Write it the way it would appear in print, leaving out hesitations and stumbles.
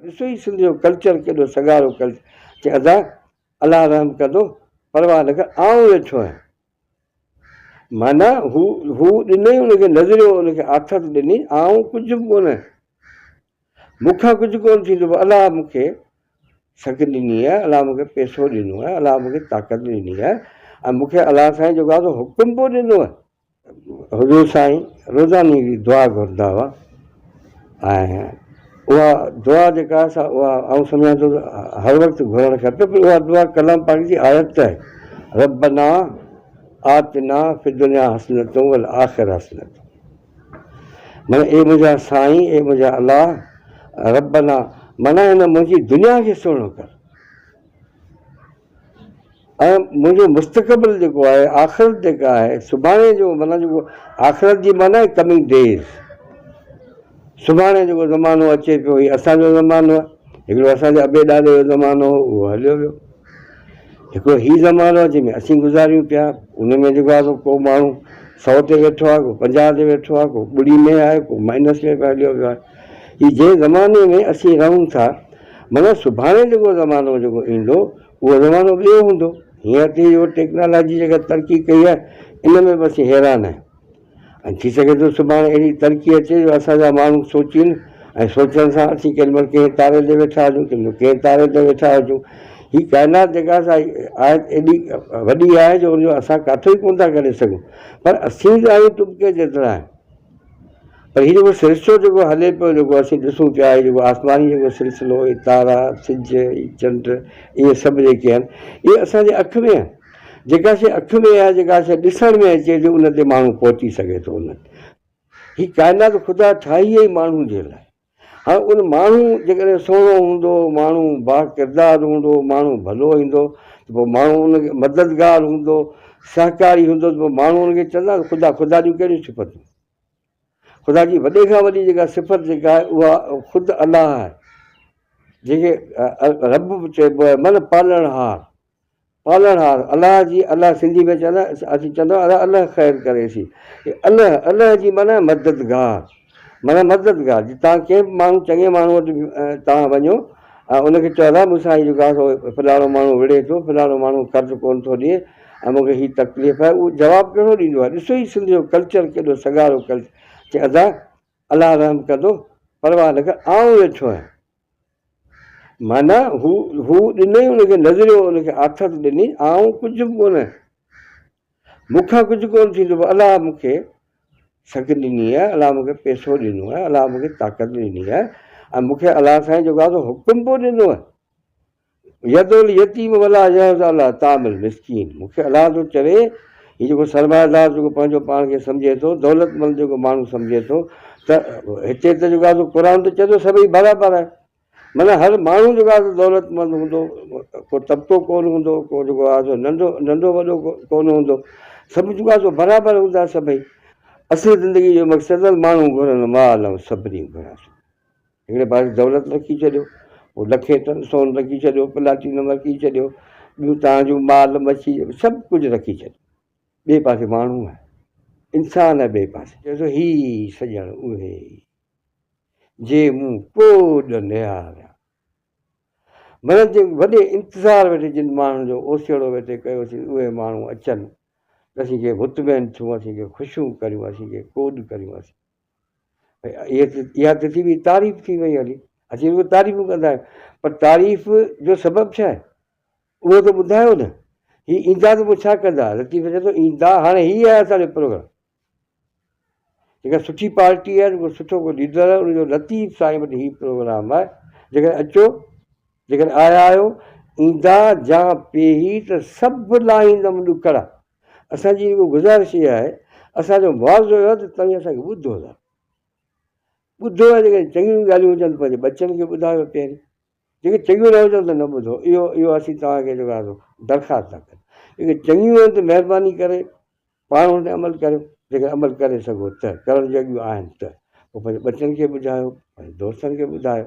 ॾिसो ई सिंध जो कल्चर केॾो सॻारो कल्चर चए अदा अलाह रहम कंदो परवाह न कर आऊं वेठो आहियां माना हू ॾिनई हुनखे नज़रियो हुनखे आथत ॾिनी आऊं कुझु बि कोन मूंखां कुझु कोन थींदो अलाह मूंखे सघ ॾिनी आहे अलाह मूंखे पैसो ॾिनो आहे अलाह मूंखे ताक़त ॾिनी आहे ऐं मूंखे अलाह साईं जेको आहे हुकुम पोइ ॾिनो आहे हुजूर साईं रोज़ानी दुआ घुरंदा हुआ ऐं उहा दुआ जेका आहे उहा आउं सम्झां थो हर वक़्तु घुरणु खपे पर उहा दुआ कलाम पाक जी आयत आहे रब्बना आतना फि दुनिया हसनतूं वल आख़िर हसनतूं माना ए मुंहिंजा साईं ए मुंहिंजा अलाह रब्बना माना हिन मुंहिंजी दुनिया खे सुहिणो कर ऐं मुंहिंजो मुस्तक़बिल जेको आहे आख़िरत जेका आहे सुभाणे जो माना जेको आख़िरत जी माना आहे कमिंग डेज़ सुभाणे जेको ज़मानो अचे पियो हीउ असांजो ज़मानो आहे हिकिड़ो असांजे अबे ॾाॾे जो ज़मानो हो उहो हलियो वियो हिकिड़ो हीउ ज़मानो आहे जंहिंमें असीं गुज़ारियूं पिया उन में जेको आहे को माण्हू 100 ते वेठो आहे को 50 ते वेठो आहे को ॿुड़ी में आहे को माइनस में हलियो वियो आहे हीउ जंहिं ज़माने में असीं रहूं था माना सुभाणे जेको ज़मानो जेको ईंदो उहो ज़मानो ॿियो हूंदो हींअर थी इहो टेक्नोलॉजी जेका तरक़ी कई आहे इन में बि असीं हैरान आहियूं ऐं थी सघे थो सुभाणे अहिड़ी तरक़ी अचे जो असांजा माण्हू सोचीनि ऐं सोचण सां असीं केॾी महिल कंहिं तारे ते वेठा हुजूं केॾी महिल कंहिं तारे ते वेठा हुजूं हीअ काइनात जेका आहे एॾी वॾी आहे जो हुनजो असां किथां ई कोन था करे सघूं पर असीं बि आहियूं तुबके जेतिरा आहिनि पर हीउ जेको सिलसिलो जेको हले पियो जेको असीं ॾिसूं पिया जेको आसमानी जेको सिलसिलो इहे तारा सिज चंड इहे सभु जेके आहिनि इहे असांजे अख में आहिनि जेका शइ अख में आहे जेका शइ ॾिसण में अचे थी उन ते माण्हू पहुची सघे थो उन हीअ काइनात ख़ुदा ठाही ई माण्हू जे लाइ हाणे उन माण्हू जेकॾहिं सुहिणो हूंदो माण्हू बा किरदारु हूंदो माण्हू भलो ईंदो त पोइ माण्हू उनखे मददगार हूंदो सहकारी हूंदो त पोइ माण्हू उनखे चवंदा ख़ुदा ख़ुदा जूं कहिड़ियूं सिफ़तूं ख़ुदा जी वॾे खां वॾी जेका सिफ़त जेका आहे उहा ख़ुदि अलाह आहे जंहिंखे रब बि चइबो आहे मन पालणहार अलाह जी अलाह सिंधी में चवंदा असीं चवंदा आहियूं अलाह ख़ैरु करेसीं अलाह जी माना मददगार मददगार तव्हां कंहिं बि माण्हू चङे माण्हू वटि तव्हां वञो ऐं उनखे चवंदा मूंसां जेको आहे फलाणो माण्हू विढ़े थो फलाणो माण्हू कर्ज़ु कोन थो ॾिए ऐं मूंखे हीअ तकलीफ़ आहे उहो जवाबु कहिड़ो ॾींदो आहे ॾिसो ई सिंध जो कल्चर केॾो सॻारो कल्चर चए अदा अलाह रहम कंदो परवाह न कर आऊं वेठो आहियां माना हू ॾिनई हुनखे नज़रियो हुनखे आथत ॾिनी आऊं कुझु बि कोन मूंखां कुझु कोन थींदो अलाह मूंखे सघ ॾिनी आहे अलाह मूंखे पैसो ॾिनो आहे अलाह मूंखे ताक़त ॾिनी आहे ऐं मूंखे अलाह साईं जेको आहे हुकुम पोइ ॾिनो आहे यदुल यतीम वला अलाह तामिल मिसकीन मूंखे अलाह थो चवे हीउ जेको सरमाएदार जेको पंहिंजो पाण खे सम्झे थो दौलतमंद जेको माण्हू सम्झे थो त हिते त जेको आहे क़ुर त चए थो सभई बराबरि आहे माना हर माण्हू जेको आहे दौलतमंद हूंदो को तबिको कोन हूंदो को जेको आहे नंढो वॾो कोन हूंदो सभु जेको आहे बराबरि हूंदा सभई असली ज़िंदगी जो मक़सदु माण्हू घुरनि माल ऐं सभिनी घुरासीं हिकिड़े पासे दौलत रखी छॾियो पोइ लखे टन सोन रखी छॾियो प्लाटीनम रखी छॾियो ॿियूं तव्हांजूं माल मच्छी सभु कुझु रखी छॾियो ॿिए पासे माण्हू आहे इंसानु आहे ॿिए पासे चए थो ही सॼण उहे जे मूं कोॾ निहारिया माना जे वॾे इंतज़ारु वेठे जिन माण्हुनि जो ओसिड़ो वेठे कयोसीं उहे माण्हू अचनि असीं खे मुतमइन थियूं असीं खे ख़ुशियूं करियूं असीं खे कोॾ करियूं असीं इहा त थी वई तारीफ़ थी वई हली असीं उहे तारीफ़ूं कंदा आहियूं पर तारीफ़ जो सबबु छा आहे उहो त ॿुधायो न हीअ ईंदा त पोइ छा कंदा लतीफ़ चए थो ईंदा हाणे हीअ आहे असांजो प्रोग्राम जेका सुठी पार्टी आहे जेको सुठो को लीडर आहे उनजो लतीफ़ साईं वटि हीउ प्रोग्राम आहे जेकॾहिं अचो जेकॾहिं आया आहियो ईंदा जा पेही त सभु लाहींदमि ॾुकड़ा असांजी जेको गुज़ारिश इहा आहे असांजो मुआवज़ो इहो आहे त तव्हां असांखे ॿुधो आहे जेके चङियूं ॻाल्हियूं हुजनि त पंहिंजे बचनि खे ॿुधायो पहिरीं जेके चङियूं न हुजनि त न ॿुधो इहो असीं तव्हांखे जेको आहे दरख़्वास्त था कयूं जेके चङियूं आहिनि त महिरबानी करे पाण हुन ते अमल करियो जेके अमल करे सघो त करण जॻियूं आहिनि त पोइ पंहिंजे बचनि खे ॿुधायो पंहिंजे दोस्तनि खे ॿुधायो